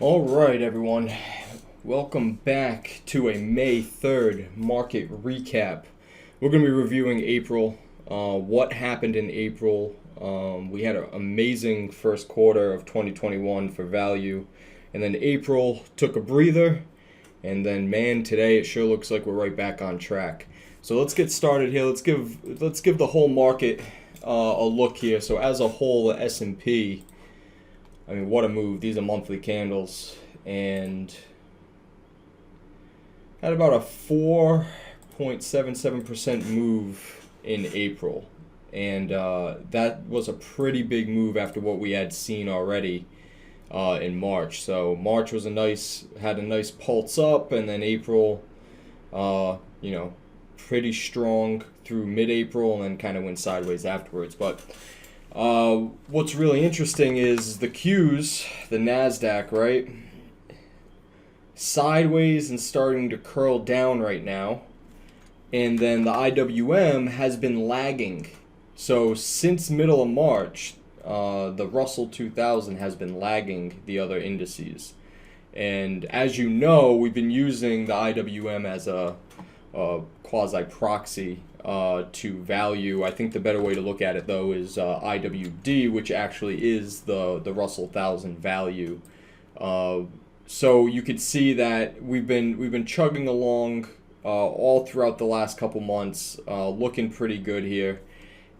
All right, everyone. Welcome back to a May 3rd market recap. We're going to be reviewing April, what happened in April. We had an amazing first quarter of 2021 for value, and then April took a breather, and then, man, today it sure looks like we're right back on track. So let's get started here. Let's give the whole market a look here. So as a whole, the S&P, I mean, what a move. These are monthly candles, and had about a 4.77% move in April. And that was a pretty big move after what we had seen already in March. So March was had a nice pulse up, and then April, pretty strong through mid-April, and then kind of went sideways afterwards. But what's really interesting is the Qs, the Nasdaq, right? Sideways and starting to curl down right now. And then the IWM has been lagging. So since middle of March, the Russell 2000 has been lagging the other indices. And as you know, we've been using the IWM as a quasi-proxy to value. I think the better way to look at it, though, is IWD, which actually is the Russell 1000 value. So you could see that we've been chugging along all throughout the last couple months, looking pretty good here.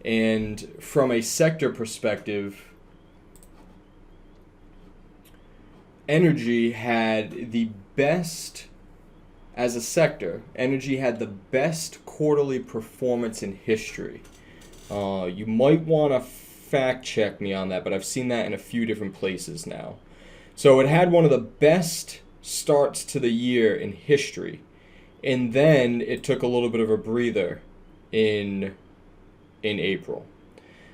And from a sector perspective, energy had the best. As a sector, energy had the best quarterly performance in history. You might want to fact check me on that, but I've seen that in a few different places now. So it had one of the best starts to the year in history. And then it took a little bit of a breather in April.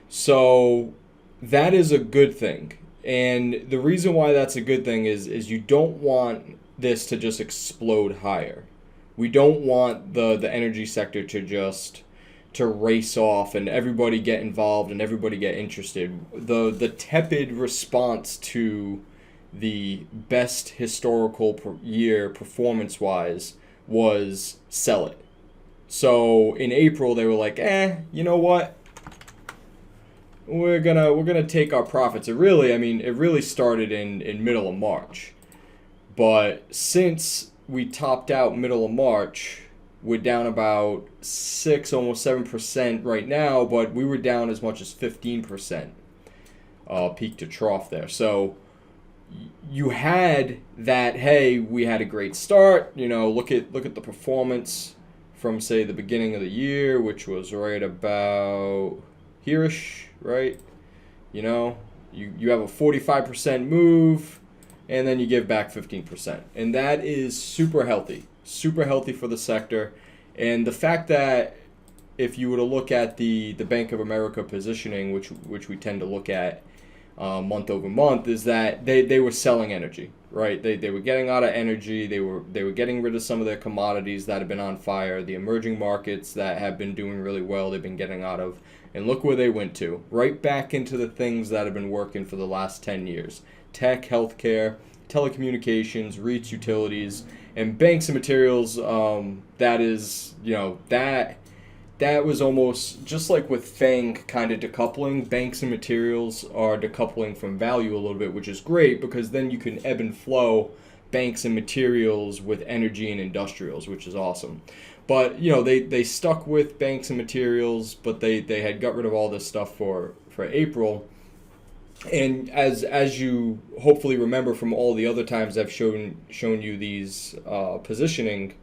So that is a good thing. And the reason why that's a good thing is you don't want this to just explode higher. We don't want the energy sector to race off and everybody get involved and everybody get interested. The tepid response to the best historical year performance-wise was sell it. So in April they were like, you know what? We're gonna take our profits. It really started in middle of March. But since we topped out middle of March, we're down about 6, almost 7% right now, but we were down as much as 15% peak to trough there. So you had that, hey, we had a great start. Look at the performance from, say, the beginning of the year, which was right about here-ish, right? You have a 45% move, and then you give back 15%. And that is super healthy for the sector. And the fact that if you were to look at the Bank of America positioning, which we tend to look at month over month, is that they were selling energy, right? They were getting out of energy. They were getting rid of some of their commodities that have been on fire. The emerging markets that have been doing really well, they've been getting out of. And look where they went to. Right back into the things that have been working for the last 10 years. Tech, healthcare, telecommunications, REITs, utilities, and banks and materials. That was almost just like with FANG kind of decoupling. Banks and materials are decoupling from value a little bit, which is great because then you can ebb and flow banks and materials with energy and industrials, which is awesome. But they stuck with banks and materials, but they had got rid of all this stuff for April. And as you hopefully remember from all the other times I've shown you these positioning,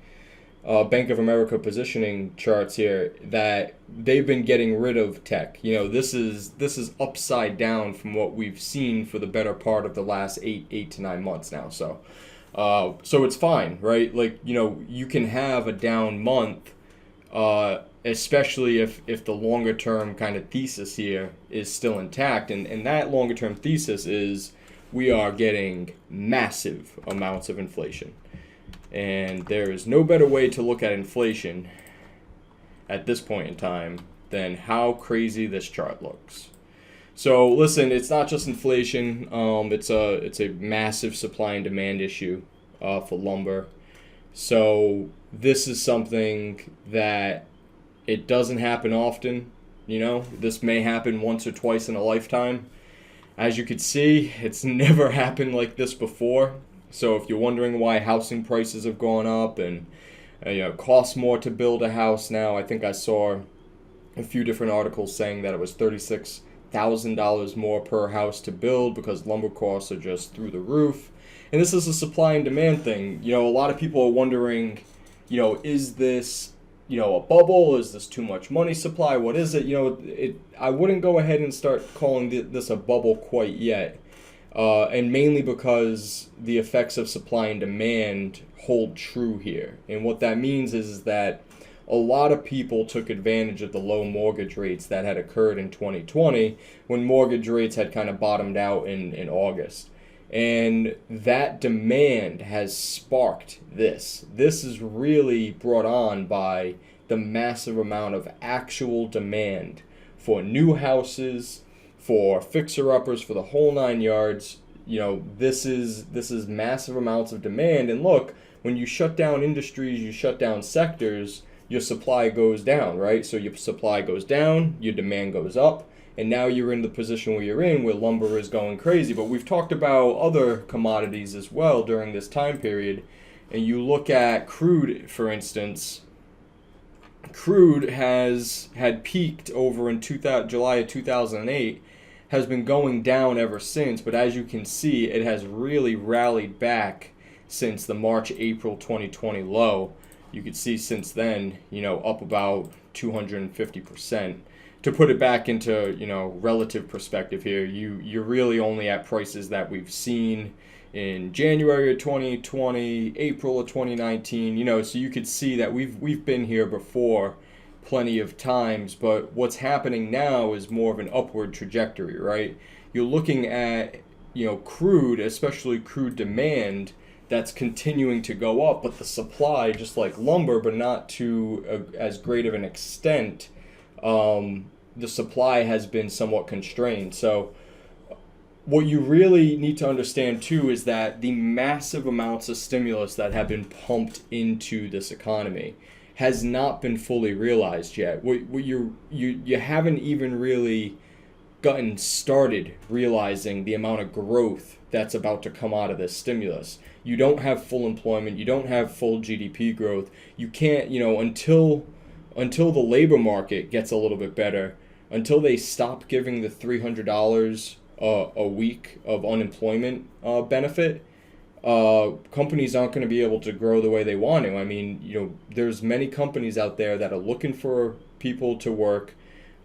Bank of America positioning charts here, that they've been getting rid of tech. This is upside down from what we've seen for the better part of the last 8 to 9 months now. So it's fine, right? Like, you can have a down month, especially if the longer term kind of thesis here is still intact. And that longer term thesis is we are getting massive amounts of inflation. And there is no better way to look at inflation at this point in time than how crazy this chart looks. So listen, it's not just inflation. It's a massive supply and demand issue for lumber. So this is something that it doesn't happen often. This may happen once or twice in a lifetime. As you could see, it's never happened like this before. So if you're wondering why housing prices have gone up and it costs more to build a house now, I think I saw a few different articles saying that it was $36,000 more per house to build because lumber costs are just through the roof. And this is a supply and demand thing. A lot of people are wondering, is this, a bubble? Is this too much money supply? What is it? I wouldn't go ahead and start calling this a bubble quite yet. And mainly because the effects of supply and demand hold true here. And what that means is that a lot of people took advantage of the low mortgage rates that had occurred in 2020 when mortgage rates had kind of bottomed out in August. And that demand has sparked this. This is really brought on by the massive amount of actual demand for new houses, for fixer-uppers, for the whole 9 yards. This is massive amounts of demand. And look, when you shut down industries, you shut down sectors, your supply goes down, right? So your supply goes down, your demand goes up, and now you're in the position where you're in, where lumber is going crazy. But we've talked about other commodities as well during this time period, and you look at crude, for instance. Crude had peaked over in July of 2008, has been going down ever since, but as you can see, it has really rallied back since the March-April 2020 low. You could see since then, up about 250%. To put it back into, relative perspective here, you're really only at prices that we've seen in January of 2020, April of 2019, so you could see that we've been here before plenty of times, but what's happening now is more of an upward trajectory, right? You're looking at, crude, especially crude demand, that's continuing to go up, but the supply, just like lumber, but not to as great of an extent, the supply has been somewhat constrained. So what you really need to understand too is that the massive amounts of stimulus that have been pumped into this economy has not been fully realized yet. You haven't even really gotten started realizing the amount of growth that's about to come out of this stimulus. You don't have full employment, you don't have full GDP growth. You can't, until the labor market gets a little bit better, until they stop giving the $300 a week of unemployment benefit, companies aren't going to be able to grow the way they want to. I mean, there's many companies out there that are looking for people to work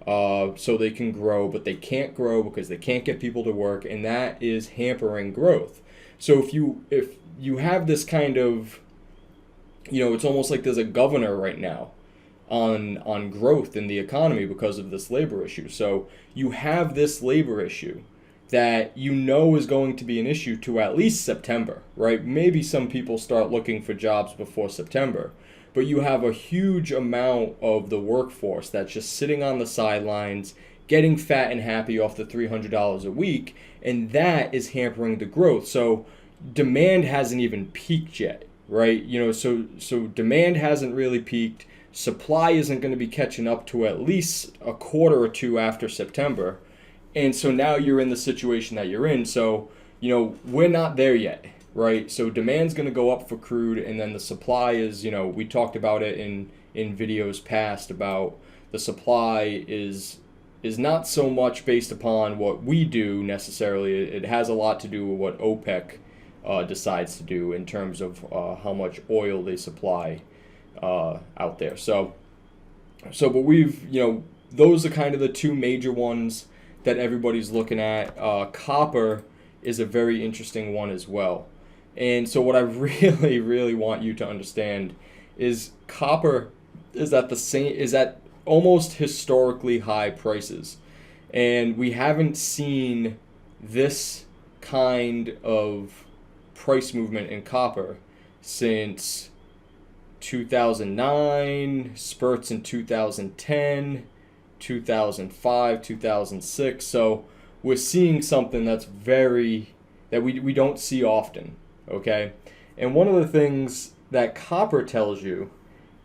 so they can grow, but they can't grow because they can't get people to work, and that is hampering growth. So if you have this kind of, it's almost like there's a governor right now on growth in the economy because of this labor issue. So you have this labor issue that is going to be an issue to at least September, right? Maybe some people start looking for jobs before September, but you have a huge amount of the workforce that's just sitting on the sidelines, getting fat and happy off the $300 a week, and that is hampering the growth. So demand hasn't even peaked yet, right? So demand hasn't really peaked. Supply isn't going to be catching up to at least a quarter or two after September. And so now you're in the situation that you're in. So, we're not there yet, right? So demand's going to go up for crude, and then the supply is, we talked about it in videos past about the supply is not so much based upon what we do necessarily. It has a lot to do with what OPEC decides to do in terms of how much oil they supply out there. But we've, those are kind of the two major ones that everybody's looking at. Copper is a very interesting one as well. And so what I really, really want you to understand is copper is at almost historically high prices. And we haven't seen this kind of price movement in copper since 2009, spurts in 2010, 2005, 2006. So we're seeing something that we don't see often, okay? And one of the things that copper tells you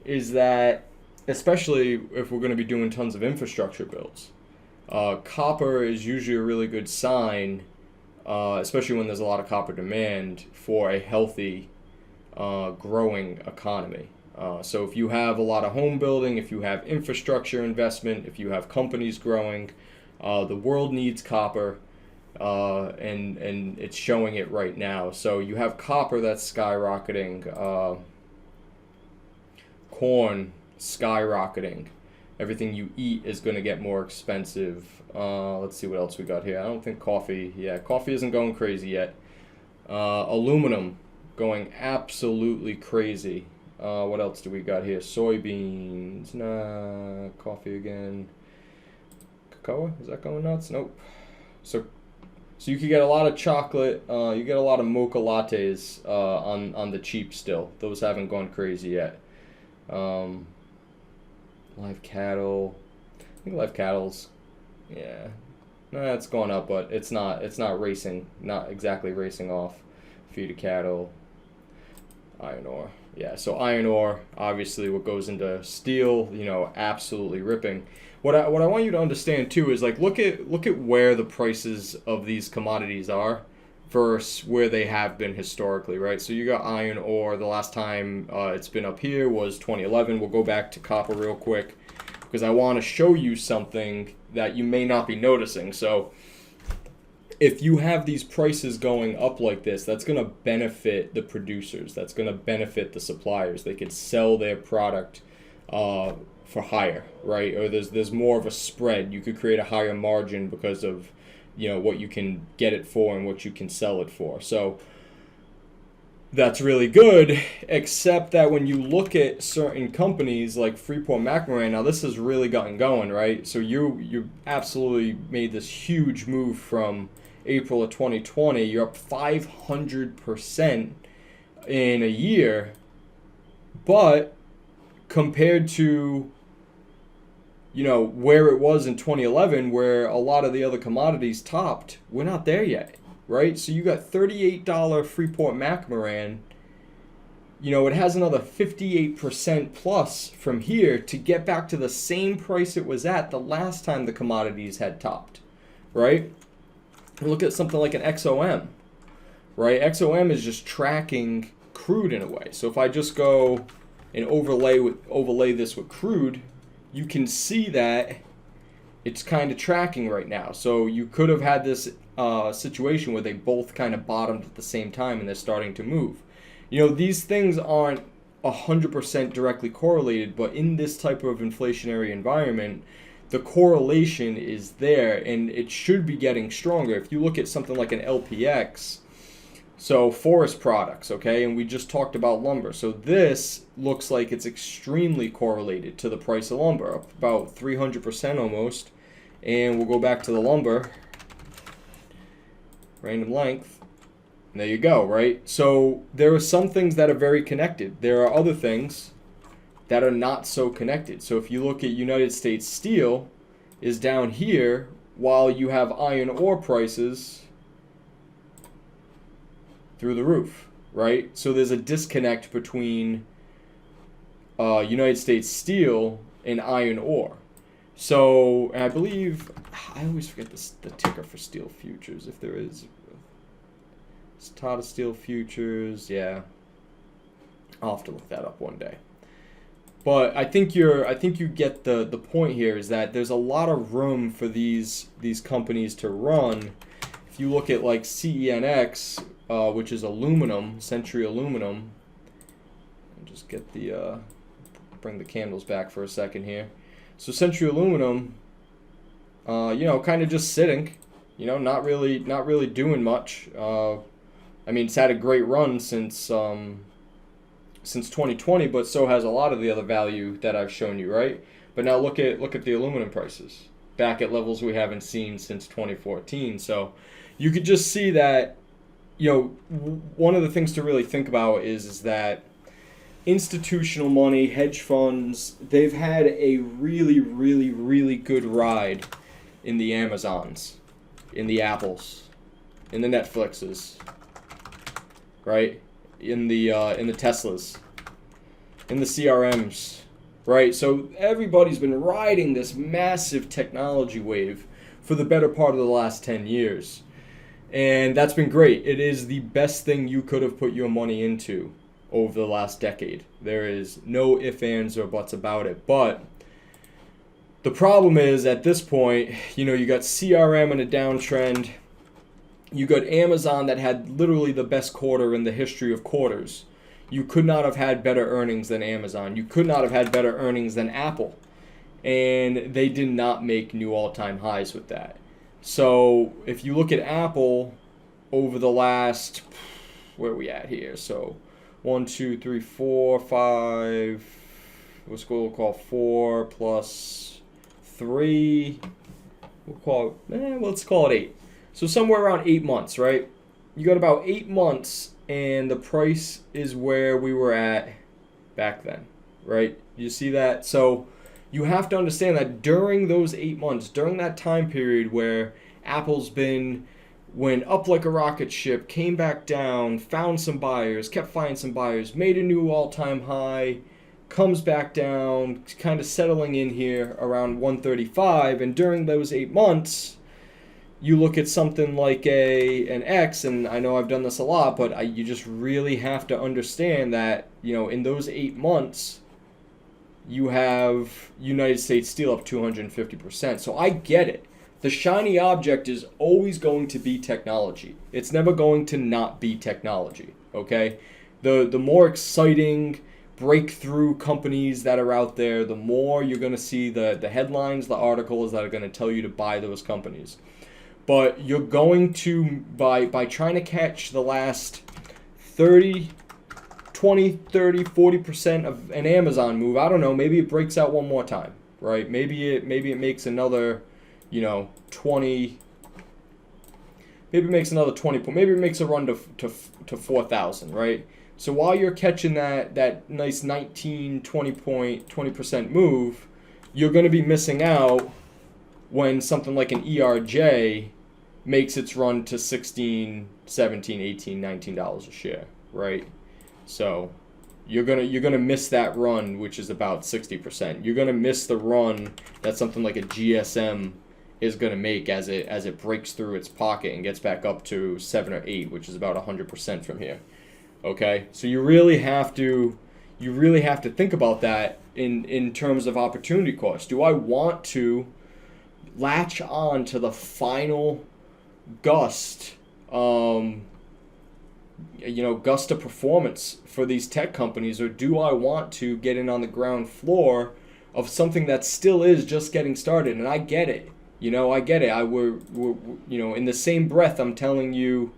is that, especially if we're going to be doing tons of infrastructure builds, copper is usually a really good sign, especially when there's a lot of copper demand, for a healthy, growing economy. So if you have a lot of home building, if you have infrastructure investment, if you have companies growing, the world needs copper, and it's showing it right now. So you have copper that's skyrocketing, corn skyrocketing. Everything you eat is going to get more expensive. Let's see what else we got here. I don't think coffee. Yeah, coffee isn't going crazy yet. Aluminum going absolutely crazy. What else do we got here? Soybeans. Nah. Coffee again. Cocoa? Is that going nuts? Nope. So you can get a lot of chocolate. You get a lot of mocha lattes on the cheap still. Those haven't gone crazy yet. Live cattle. I think live cattle's, yeah. Nah, it's going up, but it's not racing. Not exactly racing off. Feed of cattle. Iron ore. Yeah, so iron ore, obviously what goes into steel, absolutely ripping. What I want you to understand too is, like, look at where the prices of these commodities are versus where they have been historically, right? So you got iron ore. The last time it's been up here was 2011. We'll go back to copper real quick because I want to show you something that you may not be noticing. So if you have these prices going up like this, that's going to benefit the producers. That's going to benefit the suppliers. They could sell their product for higher, right? Or there's more of a spread. You could create a higher margin because of what you can get it for and what you can sell it for. So that's really good, except that when you look at certain companies like Freeport-McMoRan, now this has really gotten going, right? So you absolutely made this huge move from April of 2020. You're up 500% in a year, but compared to where it was in 2011, where a lot of the other commodities topped, we're not there yet, right? So you got $38 Freeport-McMoRan. It has another 58% plus from here to get back to the same price it was at the last time the commodities had topped, right? And look at something like an XOM, right? XOM is just tracking crude in a way. So if I just go and overlay this with crude, you can see that it's kind of tracking right now. So you could have had this situation where they both kind of bottomed at the same time and they're starting to move. These things aren't 100% directly correlated, but in this type of inflationary environment, the correlation is there and it should be getting stronger. If you look at something like an LPX, so forest products, okay, and we just talked about lumber. So this looks like it's extremely correlated to the price of lumber, up about 300% almost. And we'll go back to the lumber, random length, and there you go, right? So there are some things that are very connected. There are other things that are not so connected. So if you look at United States steel is down here while you have iron ore prices through the roof, right? So there's a disconnect between United States steel and iron ore. So, and I believe, I always forget the ticker for steel futures, if there is. It's Tata Steel Futures, yeah. I'll have to look that up one day. But I think you get the point here, is that there's a lot of room for these companies to run. If you look at like CENX, which is aluminum, Century Aluminum, and just get bring the candles back for a second here. So Century Aluminum, kind of just sitting, not really doing much. It's had a great run since 2020, but so has a lot of the other value that I've shown you, right? But now look at the aluminum prices, back at levels we haven't seen since 2014. So you could just see that, one of the things to really think about is that institutional money, hedge funds, they've had a really, really, really good ride in the Amazons. in the Apples, in the Netflixes, right? In the Teslas, in the CRMs, right? So everybody's been riding this massive technology wave for the better part of the last 10 years. And that's been great. It is the best thing you could have put your money into over the last decade. There is no ifs, ands, or buts about it. But the problem is, at this point, you got CRM in a downtrend. You got Amazon that had literally the best quarter in the history of quarters. You could not have had better earnings than Amazon. You could not have had better earnings than Apple. And they did not make new all-time highs with that. So if you look at Apple over the last, where are we at here? So 1, 2, 3, 4, 5, let's call 4 plus 3. Let's call it 8. So somewhere around 8 months, right? You got about 8 months, and the price is where we were at back then, right? You see that? So you have to understand that during those 8 months, during that time period where Apple's went up like a rocket ship, came back down, found some buyers, kept finding some buyers, made a new all-time high, comes back down, kind of settling in here around 135, and during those 8 months, you look at something like an X, and I know I've done this a lot, but you just really have to understand that, in those 8 months, you have United States Steel up 250%. So I get it. The shiny object is always going to be technology. It's never going to not be technology, okay? The more exciting breakthrough companies that are out there, the more you're going to see the headlines, the articles that are going to tell you to buy those companies. But you're going to, by trying to catch the last 20, 30, 40% of an Amazon move, I don't know, maybe it breaks out one more time, right? Maybe it makes another, 20, maybe it makes another 20, maybe it makes a run to 4,000, right? So while you're catching that nice 19, 20% move, you're going to be missing out when something like an ERJ makes its run to 16, 17, 18, $19 a share, right? So you're gonna miss that run, which is about 60%. You're gonna miss the run that something like a GSM is gonna make as it breaks through its pocket and gets back up to 7 or 8, which is about 100% from here. Okay, so you really have to think about that in terms of opportunity cost. Do I want to latch on to the final gust of performance for these tech companies, or do I want to get in on the ground floor of something that still is just getting started? And I get it, I get it. We're in the same breath, I'm telling you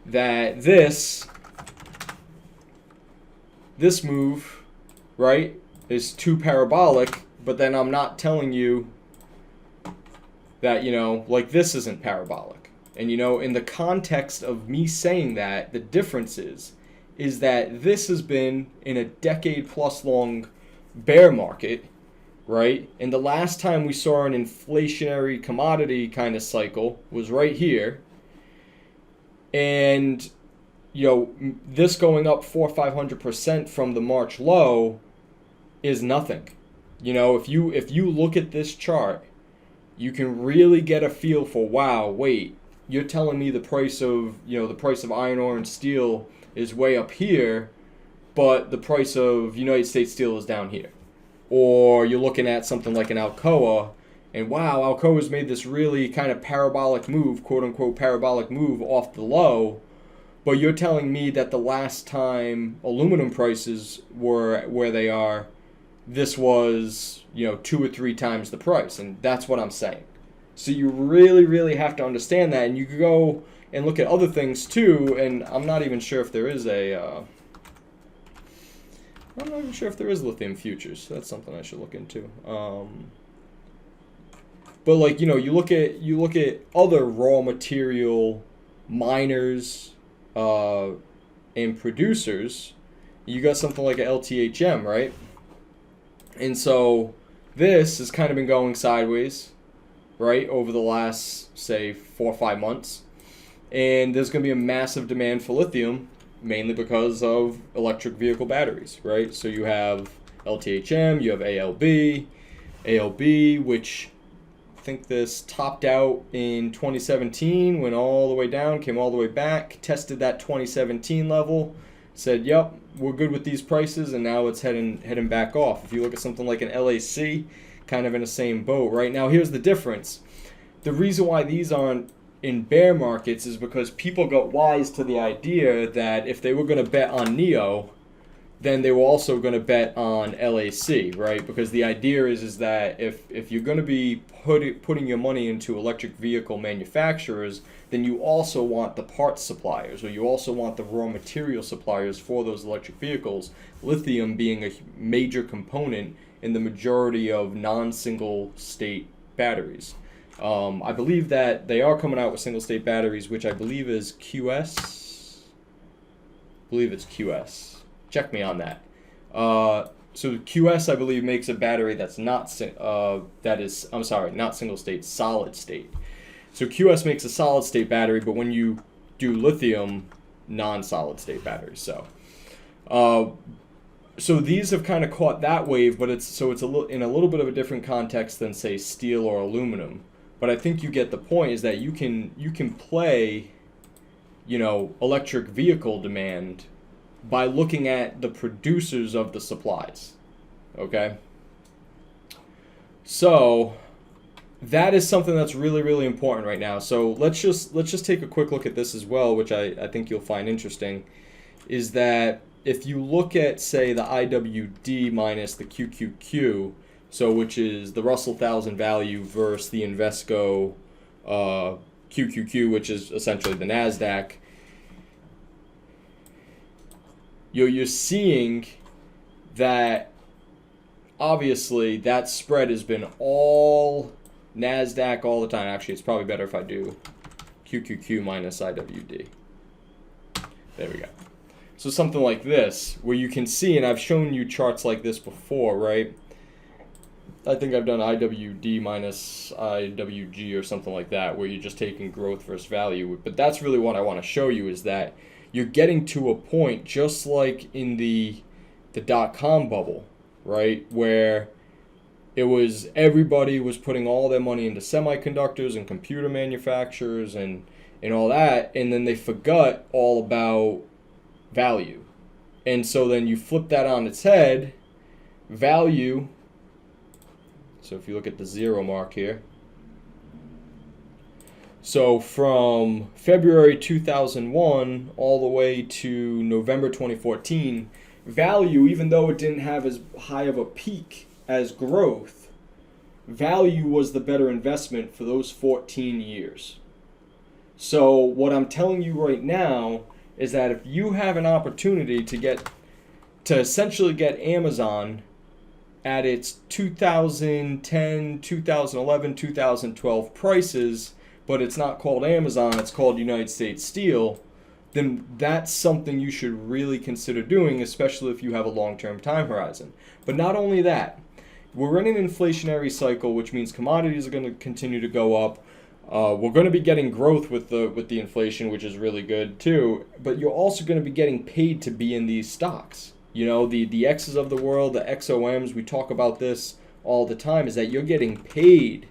that this move, right, is too parabolic, but then I'm not telling you that, like this isn't parabolic. And, in the context of me saying that, the difference is that this has been in a decade-plus long bear market, right? And the last time we saw an inflationary commodity kind of cycle was right here. And, this going up 400-500% from the March low is nothing. If you look at this chart, you can really get a feel for, wow, wait, you're telling me the price of iron ore and steel is way up here, but the price of United States Steel is down here. Or you're looking at something like an Alcoa, and wow, Alcoa's made this really kind of parabolic move, quote unquote parabolic move off the low, but you're telling me that the last time aluminum prices were where they are, this was 2 or 3 times the price, and that's what I'm saying. So you really, really have to understand that, and you could go and look at other things too. And I'm not even sure if there is lithium futures. That's something I should look into. But like you look at other raw material miners and producers. You got something like a LTHM, right? And so this has kind of been going sideways. right, over the last, say, 4 or 5 months. And there's going to be a massive demand for lithium, mainly because of electric vehicle batteries, right? So you have LTHM, you have ALB, which I think this topped out in 2017, went all the way down, came all the way back, tested that 2017 level, said, yep, we're good with these prices, and now it's heading back off. If you look at something like an LAC, kind of in the same boat, right? Now, here's the difference. The reason why these aren't in bear markets is because people got wise to the idea that if they were going to bet on NEO, then they were also going to bet on LAC, right? Because the idea is that if you're going to be putting your money into electric vehicle manufacturers, then you also want the parts suppliers, or you also want the raw material suppliers for those electric vehicles, lithium being a major component in the majority of non-single state batteries. I believe that they are coming out with single state batteries, which I believe is QS. I believe it's QS. Check me on that. So QS, I believe, makes a battery that's not not single state, solid state. So QS makes a solid state battery, but when you do lithium, non-solid state batteries. So these have kind of caught that wave, but it's in a little bit of a different context than, say, steel or aluminum. But I think you get the point, is that you can play, electric vehicle demand by looking at the producers of the supplies. Okay? So that is something that's really, really important right now. So let's just take a quick look at this as well, which I think you'll find interesting, is that if you look at, say, the IWD minus the QQQ, so which is the Russell 1000 value versus the Invesco QQQ, which is essentially the Nasdaq, you're seeing that obviously that spread has been all Nasdaq all the time. Actually, it's probably better if I do QQQ minus IWD. There we go. So something like this, where you can see, and I've shown you charts like this before, right? I think I've done IWD minus IWG or something like that, where you're just taking growth versus value. But that's really what I want to show you, is that you're getting to a point just like in the dot-com bubble, right, where it was everybody was putting all their money into semiconductors and computer manufacturers and all that, and then they forgot all about value. And so then you flip that on its head, value. So if you look at the zero mark here, so from February 2001 all the way to November 2014, value, even though it didn't have as high of a peak as growth, value was the better investment for those 14 years. So what I'm telling you right now is that if you have an opportunity to essentially get Amazon at its 2010, 2011, 2012 prices, but it's not called Amazon, it's called United States Steel, then that's something you should really consider doing, especially if you have a long-term time horizon. But not only that, we're in an inflationary cycle, which means commodities are going to continue to go up. We're going to be getting growth with the inflation, which is really good too, but you're also going to be getting paid to be in these stocks. The X's of the world, the XOMs, we talk about this all the time, is that you're getting paid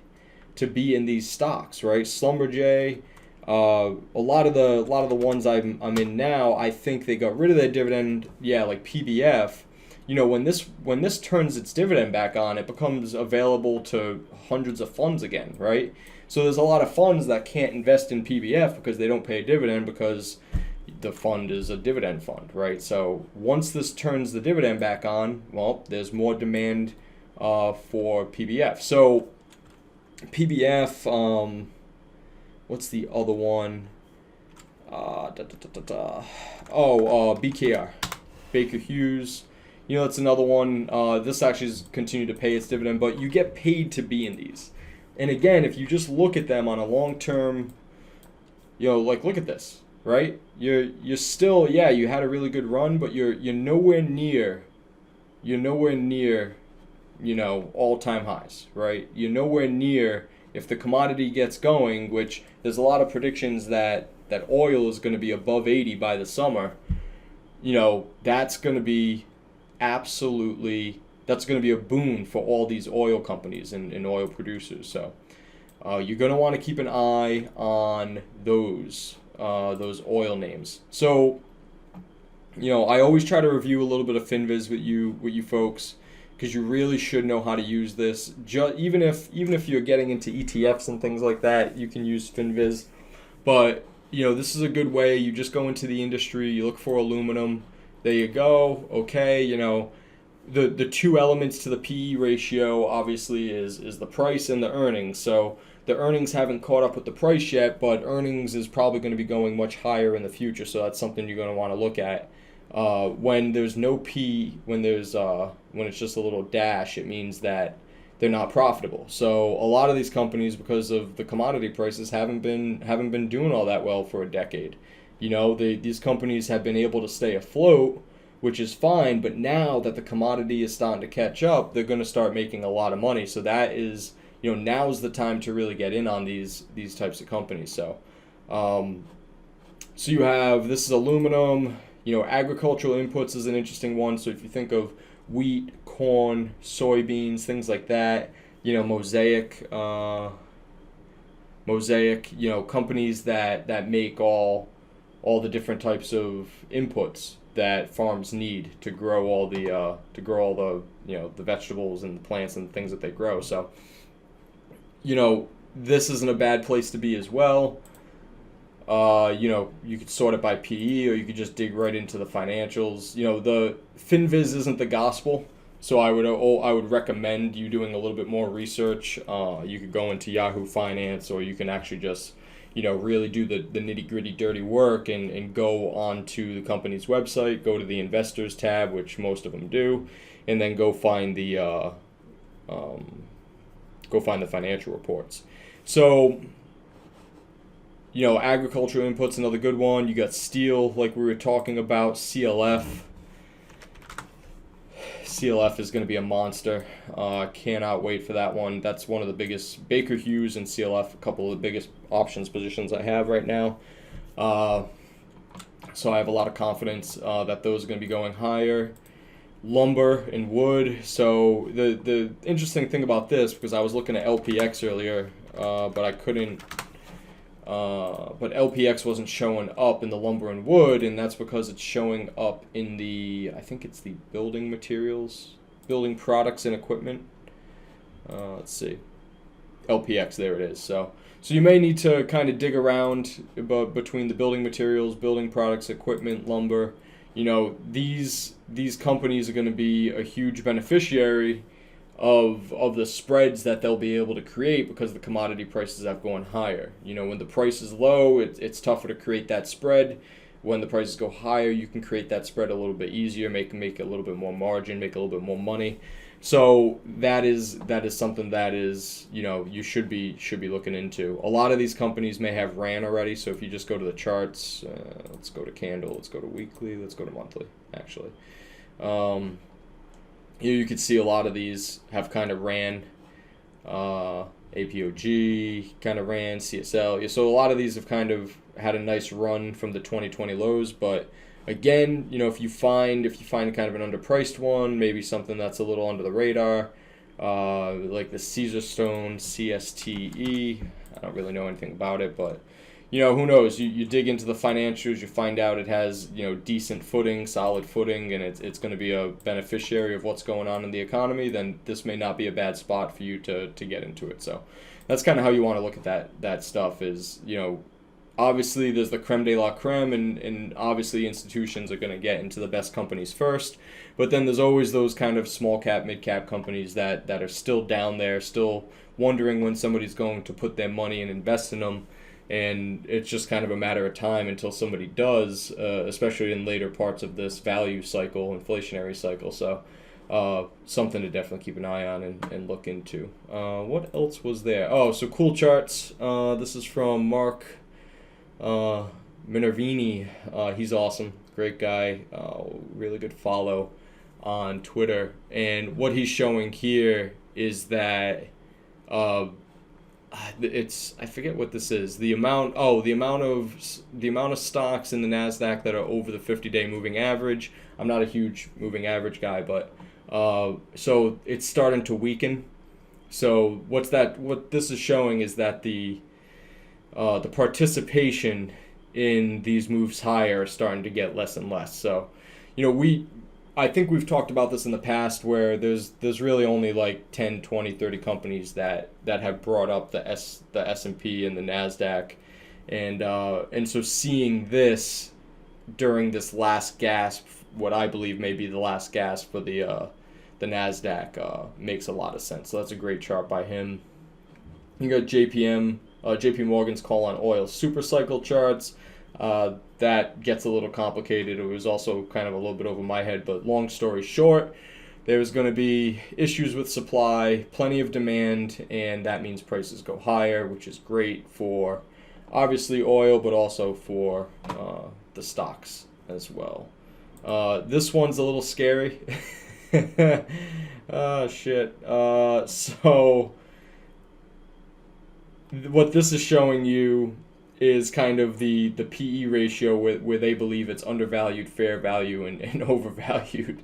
to be in these stocks, right? Schlumberger, a lot of the ones I'm in now, I think they got rid of their dividend. Yeah, like PBF. When this turns its dividend back on, it becomes available to hundreds of funds again, right? So there's a lot of funds that can't invest in PBF because they don't pay a dividend, because the fund is a dividend fund, right? So once this turns the dividend back on, well, there's more demand for PBF. So PBF, what's the other one? BKR, Baker Hughes. It's another one. This actually has continued to pay its dividend, but you get paid to be in these. And again, if you just look at them on a long-term, look at this, right? You're still, yeah, you had a really good run, but you're nowhere near, all-time highs, right? You're nowhere near if the commodity gets going, which there's a lot of predictions that oil is going to be above 80 by the summer, that's going to be that's going to be a boon for all these oil companies and oil producers. So you're going to want to keep an eye on those oil names. So, I always try to review a little bit of Finviz with you folks, because you really should know how to use this. Even if you're getting into ETFs and things like that, you can use Finviz. But this is a good way. You just go into the industry, you look for aluminum. There you go. Okay, the two elements to the PE ratio obviously is the price and the earnings. So the earnings haven't caught up with the price yet, but earnings is probably going to be going much higher in the future. So that's something you're going to want to look at. When there's no P, when it's just a little dash, it means that they're not profitable. So a lot of these companies, because of the commodity prices, haven't been doing all that well for a decade. These companies have been able to stay afloat, which is fine. But now that the commodity is starting to catch up, they're going to start making a lot of money. So that is, now's the time to really get in on these types of companies. So, so you have, this is aluminum. Agricultural inputs is an interesting one. So if you think of wheat, corn, soybeans, things like that, Mosaic, companies that make all the different types of inputs that farms need to grow all the the vegetables and the plants and things that they grow. So, this isn't a bad place to be as well. You could sort it by PE, or you could just dig right into the financials. The Finviz isn't the gospel, so I would recommend you doing a little bit more research. You could go into Yahoo Finance, or you can actually just, really do the nitty-gritty dirty work and go onto the company's website, go to the investors tab, which most of them do, and then go find the financial reports. So, agricultural inputs, another good one. You got steel, like we were talking about, CLF. CLF is going to be a monster. Cannot wait for that one. That's one of the biggest. Baker Hughes and CLF, a couple of the biggest options positions I have right now. So I have a lot of confidence that those are going to be going higher. Lumber and wood. So the interesting thing about this, because I was looking at LPX earlier, but I couldn't. But LPX wasn't showing up in the lumber and wood, and that's because it's showing up in I think it's the building materials, building products and equipment. Let's see. LPX, there it is. So you may need to kind of dig around between the building materials, building products, equipment, lumber. These companies are going to be a huge beneficiary of the spreads that they'll be able to create, because the commodity prices have gone higher. When the price is low, it's tougher to create that spread. When the prices go higher, you can create that spread a little bit easier, make a little bit more margin, make a little bit more money. So that is something that is, you should be looking into. A lot of these companies may have ran already. So if you just go to the charts, let's go to candle, let's go to weekly, let's go to monthly, actually. You could see a lot of these have kind of ran. APOG kind of ran, CSL. So a lot of these have kind of had a nice run from the 2020 lows. But again, if you find kind of an underpriced one, maybe something that's a little under the radar, like the Caesarstone CSTE. I don't really know anything about it, but who knows? You dig into the financials, you find out it has, decent footing, solid footing, and it's going to be a beneficiary of what's going on in the economy, then this may not be a bad spot for you to get into it. So that's kind of how you want to look at that stuff is, obviously there's the creme de la creme, and obviously institutions are going to get into the best companies first, but then there's always those kind of small cap, mid cap companies that are still down there, still wondering when somebody's going to put their money and invest in them. And it's just kind of a matter of time until somebody does, especially in later parts of this value cycle, inflationary cycle. So something to definitely keep an eye on and look into. What else was there? Oh, so Cool Charts. This is from Mark Minervini. He's awesome. Great guy. Really good follow on Twitter. And what he's showing here is that it's, I forget what this is. The amount of stocks in the Nasdaq that are over the 50-day moving average. I'm not a huge moving average guy, but so it's starting to weaken. So what this is showing is that the participation in these moves higher are starting to get less and less. So, I think we've talked about this in the past where there's really only like 10, 20, 30 companies that have brought up the S&P and the Nasdaq, and so seeing this during this last gasp, what I believe may be the last gasp for the Nasdaq, makes a lot of sense. So that's a great chart by him. You got JP Morgan's call on oil super cycle charts. That gets a little complicated. It was also kind of a little bit over my head, but long story short, there's going to be issues with supply, plenty of demand, and that means prices go higher, which is great for obviously oil, but also for the stocks as well. This one's a little scary. Oh, shit. So what this is showing you is kind of the PE ratio where they believe it's undervalued, fair value, and overvalued.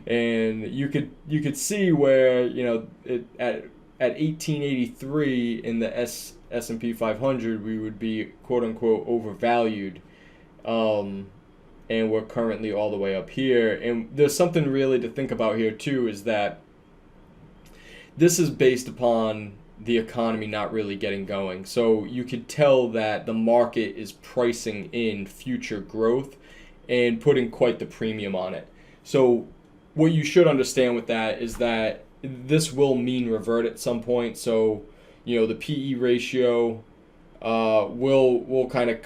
And you could see where, it at 1883 in the S&P 500 we would be quote unquote overvalued, and we're currently all the way up here. And there's something really to think about here too, is that this is based upon the economy not really getting going. So you could tell that the market is pricing in future growth and putting quite the premium on it. So what you should understand with that is that this will mean revert at some point. So, the PE ratio will kind of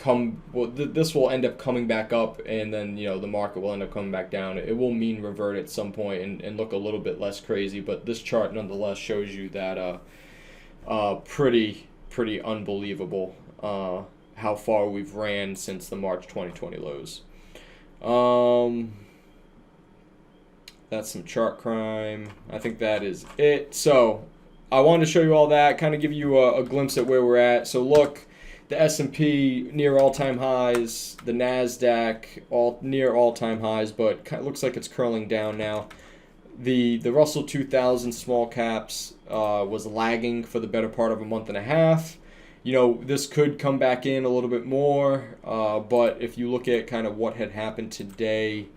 this will end up coming back up, and then, the market will end up coming back down. It will mean revert at some point and look a little bit less crazy, but this chart nonetheless shows you that pretty unbelievable how far we've ran since the March 2020 lows. That's some chart crime. I think that is it. So I wanted to show you all that, kind of give you a glimpse at where we're at. So look, the S&P near all-time highs, the Nasdaq near all-time highs, but looks like it's curling down now. The Russell 2000 small caps was lagging for the better part of a month and a half. This could come back in a little bit more, but if you look at kind of what had happened today,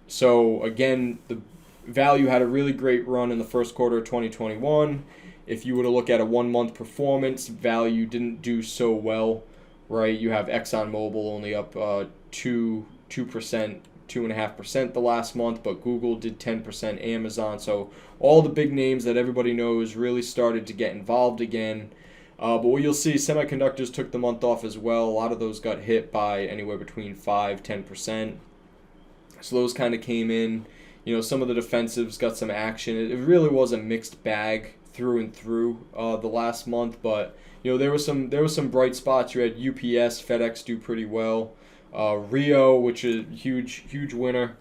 so again, the value had a really great run in the first quarter of 2021. If you were to look at a 1 month performance, value didn't do so well, right? You have ExxonMobil only up 2%, 2.5% the last month, but Google did 10%, Amazon. So all the big names that everybody knows really started to get involved again. But what you'll see, semiconductors took the month off as well. A lot of those got hit by anywhere between 5-10%. So those kind of came in. Some of the defensives got some action. It really was a mixed bag through and through the last month, but there was some bright spots. You had UPS, FedEx do pretty well. Rio, which is huge winner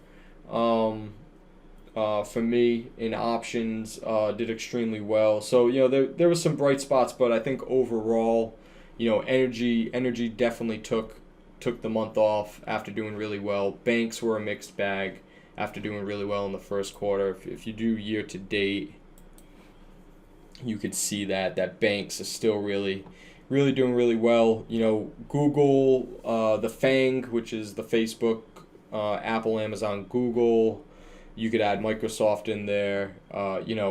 for me in options, did extremely well. So there was some bright spots, but I think overall, energy definitely took the month off after doing really well. Banks were a mixed bag after doing really well in the first quarter. If you do year to date, you could see that banks are still really doing really well. Google, the FANG, which is the Facebook, Apple, Amazon, Google. You could add Microsoft in there.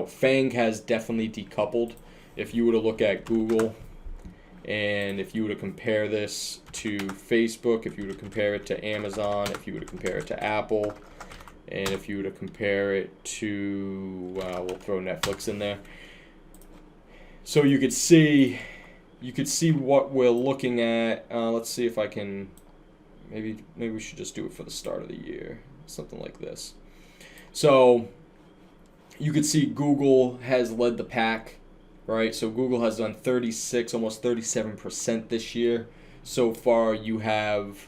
FANG has definitely decoupled. If you were to look at Google, and if you were to compare this to Facebook, if you were to compare it to Amazon, if you were to compare it to Apple, and if you were to compare it to, we'll throw Netflix in there. So you could see what we're looking at. Let's see if I can, maybe we should just do it for the start of the year, something like this. So you could see Google has led the pack, right? So Google has done 36, almost 37% this year. So far you have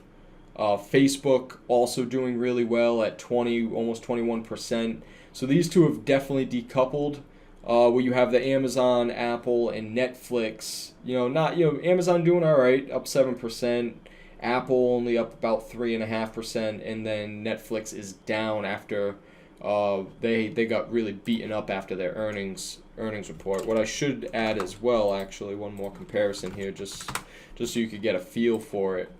Facebook also doing really well at 20, almost 21%. So these two have definitely decoupled. where you have the Amazon, Apple, and Netflix. Amazon doing all right, up 7%. Apple only up about 3.5%, and then Netflix is down after they got really beaten up after their earnings report. What I should add as well, actually, one more comparison here, just so you could get a feel for it.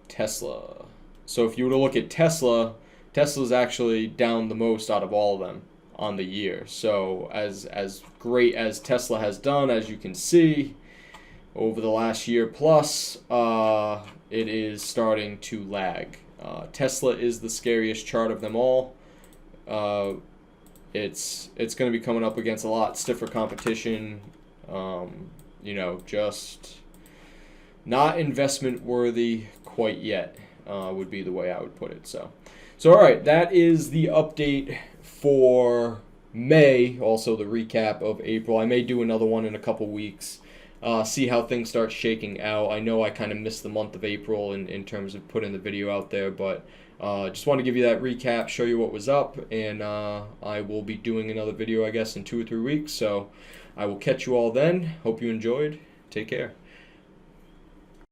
Tesla. So if you were to look at Tesla's actually down the most out of all of them on the year. So as great as Tesla has done, as you can see, over the last year plus, it is starting to lag. Tesla is the scariest chart of them all. It's going to be coming up against a lot stiffer competition. Just not investment worthy quite yet, would be the way I would put it. So all right, that is the update for May. Also the recap of April. I may do another one in a couple weeks. See how things start shaking out. I know I kind of missed the month of April in terms of putting the video out there, but just want to give you that recap, show you what was up, and I will be doing another video, I guess, in 2 or 3 weeks. So I will catch you all then. Hope you enjoyed. Take care.